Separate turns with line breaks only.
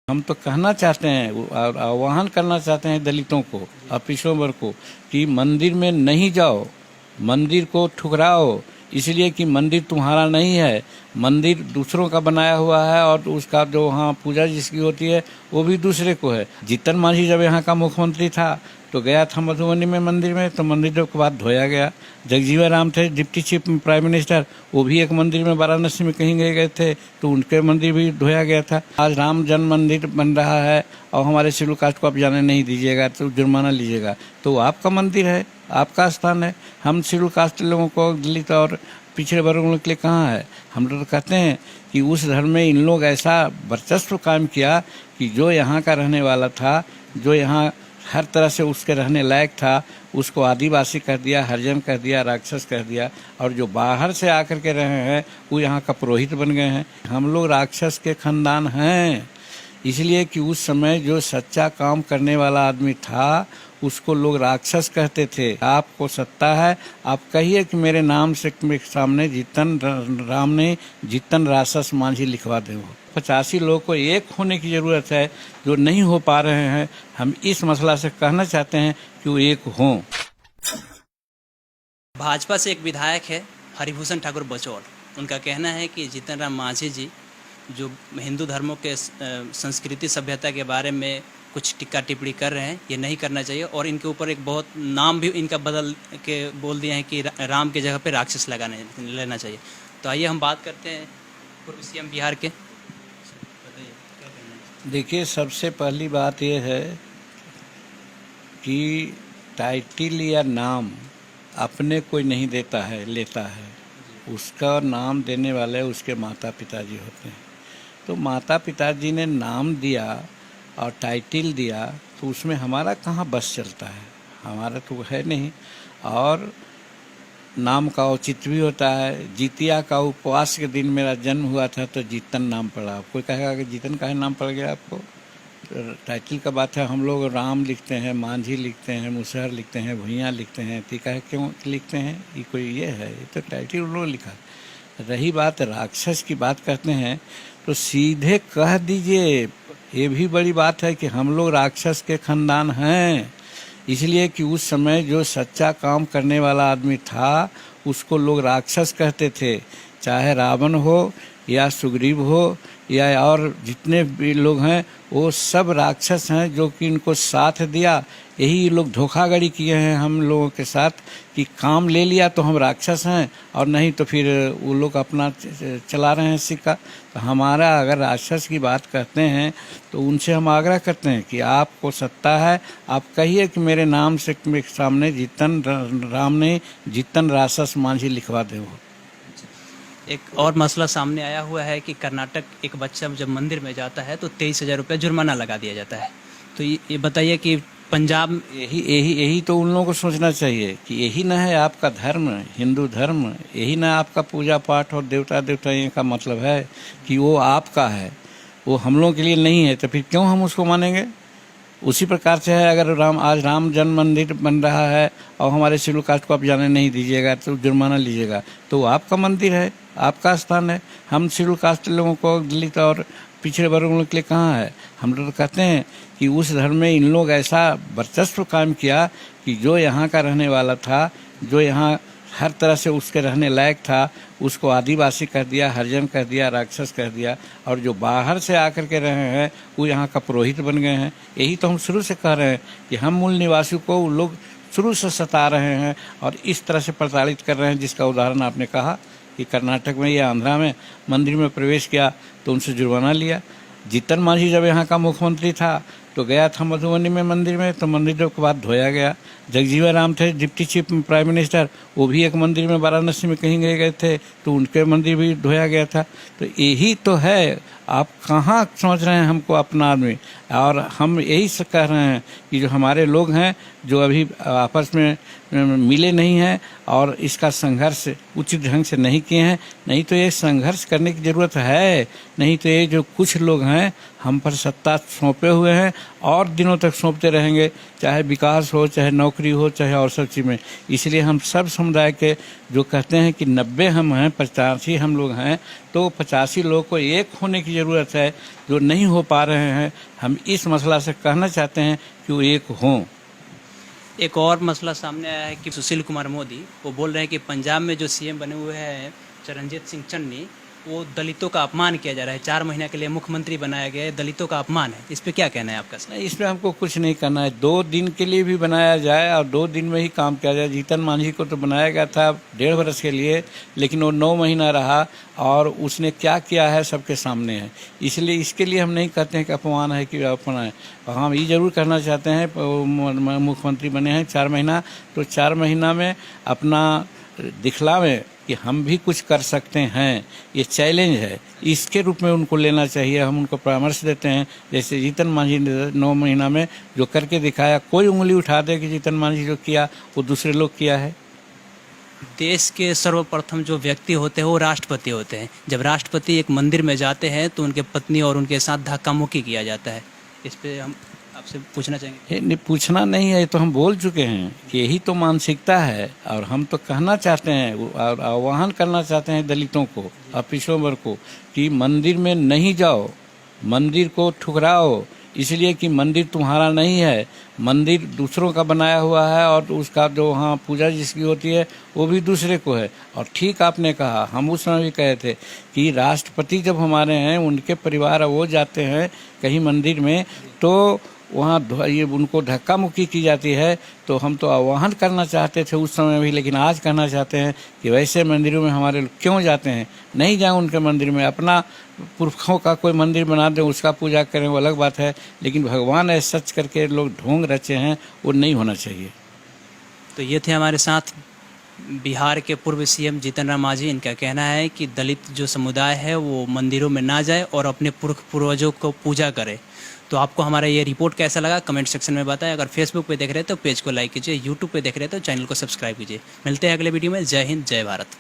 हम तो कहना चाहते हैं और आह्वान करना चाहते हैं दलितों को और पिछड़ों वर्ग को कि मंदिर में नहीं जाओ, मंदिर को ठुकराओ, इसलिए कि मंदिर तुम्हारा नहीं है, मंदिर दूसरों का बनाया हुआ है और उसका जो वहाँ पूजा जिसकी होती है वो भी दूसरे को है। जीतन मांझी जब यहाँ का मुख्यमंत्री था तो गया था मधुबनी में मंदिर में, तो मंदिर के बाद धोया गया। जगजीवन राम थे डिप्टी चीफ प्राइम मिनिस्टर, वो भी एक मंदिर में वाराणसी में कहीं गए थे तो उनके मंदिर भी धोया गया था। आज राम जन्म मंदिर बन रहा है और हमारे शेड्यूल कास्ट को आप जाने नहीं दीजिएगा तो जुर्माना लीजिएगा, तो आपका मंदिर है, आपका स्थान है। हम शेड्यूल कास्ट लोगों को, दलित और पिछड़े वर्गों के लिए कहाँ है? हम लोग कहते हैं कि उस धर्म में इन लोग ऐसा वर्चस्व कायम किया कि जो यहाँ का रहने वाला था, जो यहाँ हर तरह से उसके रहने लायक था, उसको आदिवासी कर दिया, हरिजन कर दिया, राक्षस कर दिया। और जो बाहर से आकर के रहे हैं वो यहाँ का पुरोहित बन गए हैं। हम लोग राक्षस के खानदान हैं, इसलिए कि उस समय जो सच्चा काम करने वाला आदमी था उसको लोग राक्षस कहते थे। आपको सत्ता है, आप कहिए कि मेरे नाम से मेरे सामने जीतन राम ने जीतन राक्षस मांझी लिखवा दे। 85 लोगों को एक होने की ज़रूरत है जो नहीं हो पा रहे हैं। हम इस मसला से कहना चाहते हैं कि वो एक हों।
भाजपा से एक विधायक है हरिभूषण ठाकुर बचौल, उनका कहना है कि जीतन राम मांझी जी जो हिंदू धर्मों के संस्कृति सभ्यता के बारे में कुछ टिक्का टिप्पणी कर रहे हैं, ये नहीं करना चाहिए। और इनके ऊपर एक बहुत नाम भी इनका बदल के बोल दिया है कि राम के जगह पे राक्षस लेना चाहिए। तो आइए हम बात करते हैं पूर्व सीएम बिहार के।
देखिए, सबसे पहली बात यह है कि टाइटिल या नाम अपने कोई नहीं देता है, लेता है। उसका नाम देने वाले उसके माता पिताजी होते हैं। तो माता पिताजी ने नाम दिया और टाइटिल दिया तो उसमें हमारा कहाँ बस चलता है, हमारा तो है नहीं। और नाम का औचित्य भी होता है। जितिया का उपवास के दिन मेरा जन्म हुआ था तो जीतन नाम पड़ा। कोई कहेगा कि जीतन का नाम पड़ गया आपको? तो टाइटिल का बात है। हम लोग राम लिखते हैं, मांझी लिखते हैं, मुसहर लिखते हैं, भुइयाँ लिखते हैं, टीका है क्यों लिखते हैं? ये कोई ये है? ये तो टाइटिल उन लोग लिखा। रही बात राक्षस की बात करते हैं तो सीधे कह दीजिए। ये भी बड़ी बात है कि हम लोग राक्षस के खानदान हैं, इसलिए कि उस समय जो सच्चा काम करने वाला आदमी था उसको लोग राक्षस कहते थे। चाहे रावण हो या सुग्रीव हो या और जितने भी लोग हैं वो सब राक्षस हैं जो कि इनको साथ दिया। यही लोग धोखाधड़ी किए हैं हम लोगों के साथ कि काम ले लिया तो हम राक्षस हैं और नहीं तो फिर वो लोग अपना चला रहे हैं सिक्का। तो हमारा अगर राक्षस की बात करते हैं तो उनसे हम आग्रह करते हैं कि आपको सत्ता है, आप कहिए कि मेरे नाम से मेरे सामने जीतन राम ने जीतन राक्षस मांझी लिखवा दे।
एक और मसला सामने आया हुआ है कि कर्नाटक एक बच्चा जब मंदिर में जाता है तो 23,000 रुपये जुर्माना लगा दिया जाता है। तो ये बताइए कि पंजाब
यही तो उन लोगों को सोचना चाहिए कि यही ना है आपका धर्म, हिंदू धर्म, यही ना आपका पूजा पाठ और देवता का मतलब है कि वो आपका है, वो हम लोगों के लिए नहीं है। तो फिर क्यों हम उसको मानेंगे? उसी प्रकार से है, अगर आज राम जन्म मंदिर बन रहा है और हमारे शेड्यूल कास्ट को आप जाने नहीं दीजिएगा तो जुर्माना लीजिएगा, तो आपका मंदिर है, आपका स्थान है। हम शेड्यूल कास्ट लोगों को, दलित और पिछड़े वर्गों के लिए कहाँ है? हम लोग कहते हैं कि उस धर्म में इन लोग ऐसा वर्चस्व कायम किया कि जो यहाँ का रहने वाला था, जो यहाँ हर तरह से उसके रहने लायक था, उसको आदिवासी कर दिया, हरिजन कर दिया, राक्षस कर दिया। और जो बाहर से आकर के रहे हैं वो यहाँ का पुरोहित बन गए हैं। यही तो हम शुरू से कह रहे हैं कि हम मूल निवासियों को वो लोग शुरू से सता रहे हैं और इस तरह से प्रताड़ित कर रहे हैं, जिसका उदाहरण आपने कहा कि कर्नाटक में या आंध्रा में मंदिर में प्रवेश किया तो उनसे जुर्माना लिया। जीतन मांझी जब यहाँ का मुख्यमंत्री था तो गया था मधुबनी में मंदिर में, तो मंदिर के बाद धोया गया। जगजीवन राम थे डिप्टी चीफ प्राइम मिनिस्टर, वो भी एक मंदिर में वाराणसी में कहीं गए थे तो उनके मंदिर भी धोया गया था। तो यही तो है, आप कहाँ समझ रहे हैं हमको अपना आदमी? और हम यही से कह रहे हैं कि जो हमारे लोग हैं जो अभी आपस में मिले नहीं हैं और इसका संघर्ष उचित ढंग से नहीं किए हैं, नहीं तो ये संघर्ष करने की ज़रूरत है। नहीं तो ये जो कुछ लोग हैं हम पर सत्ता सौंपे हुए हैं और दिनों तक सौंपते रहेंगे, चाहे विकास हो, चाहे नौकरी हो, चाहे और सब चीज़ में। इसलिए हम सब समुदाय के जो कहते हैं कि 90 हम हैं, 85 हम लोग हैं, तो 85 लोगों को एक होने की ज़रूरत है, जो नहीं हो पा रहे हैं। हम इस मसला से कहना चाहते हैं कि वो एक हों।
एक और मसला सामने आया है कि सुशील कुमार मोदी वो बोल रहे हैं कि पंजाब में जो सीएम बने हुए हैं चरणजीत सिंह चन्नी, वो दलितों का अपमान किया जा रहा है। 4 महीने के लिए मुख्यमंत्री बनाया गया है, दलितों का अपमान है। इस पे क्या कहना है आपका?
नहीं, इसमें हमको कुछ नहीं करना है। 2 दिन के लिए भी बनाया जाए और 2 दिन में ही काम किया जाए। जीतन मांझी को तो बनाया गया था 1.5 वर्ष के लिए, लेकिन वो 9 महीना रहा और उसने क्या किया है सबके सामने है। इसलिए इसके लिए हम नहीं कहते हैं कि अपमान है कि अपमान है। हम ये जरूर कहना चाहते हैं मुख्यमंत्री बने हैं 4 महीना, तो 4 महीना में अपना दिखलावें कि हम भी कुछ कर सकते हैं। ये चैलेंज है, इसके रूप में उनको लेना चाहिए। हम उनको परामर्श देते हैं, जैसे जीतन मांझी ने 9 महीना में जो करके दिखाया। कोई उंगली उठा दे कि जीतन मांझी जो किया वो दूसरे लोग किया है।
देश के सर्वप्रथम जो व्यक्ति होते हैं वो राष्ट्रपति होते हैं। जब राष्ट्रपति एक मंदिर में जाते हैं तो उनके पत्नी और उनके साथ धक्का मुक्की किया जाता है। इस पे हम आपसे पूछना चाहेंगे।
नहीं, पूछना नहीं है, तो हम बोल चुके हैं कि यही तो मानसिकता है। और हम तो कहना चाहते हैं और आह्वान करना चाहते हैं दलितों को और पिछड़ों वर्ग को कि मंदिर में नहीं जाओ, मंदिर को ठुकराओ, इसलिए कि मंदिर तुम्हारा नहीं है, मंदिर दूसरों का बनाया हुआ है और उसका जो वहाँ पूजा जिसकी होती है वो भी दूसरे को है। और ठीक आपने कहा, हम उस समय भी कहे थे कि राष्ट्रपति जब हमारे हैं, उनके परिवार वो जाते हैं कहीं मंदिर में तो वहाँ ये उनको धक्का मुक्की की जाती है। तो हम तो आह्वान करना चाहते थे उस समय भी, लेकिन आज कहना चाहते हैं कि वैसे मंदिरों में हमारे लोग क्यों जाते हैं। नहीं जाएं उनके मंदिर में, अपना पुरखों का कोई मंदिर बना दें, उसका पूजा करें, वो अलग बात है। लेकिन भगवान है सच करके लोग ढोंग रचे हैं, वो नहीं होना चाहिए।
तो ये थे हमारे साथ बिहार के पूर्व सीएम जीतन राम मांझी। इनका कहना है कि दलित जो समुदाय है वो मंदिरों में ना जाए और अपने पुरख पूर्वजों को पूजा करे। तो आपको हमारा ये रिपोर्ट कैसा लगा कमेंट सेक्शन में बताएं। अगर फेसबुक पे देख रहे हैं तो पेज को लाइक कीजिए, यूट्यूब पे देख रहे हैं तो चैनल को सब्सक्राइब कीजिए। मिलते हैं अगले वीडियो में। जय हिंद, जय भारत।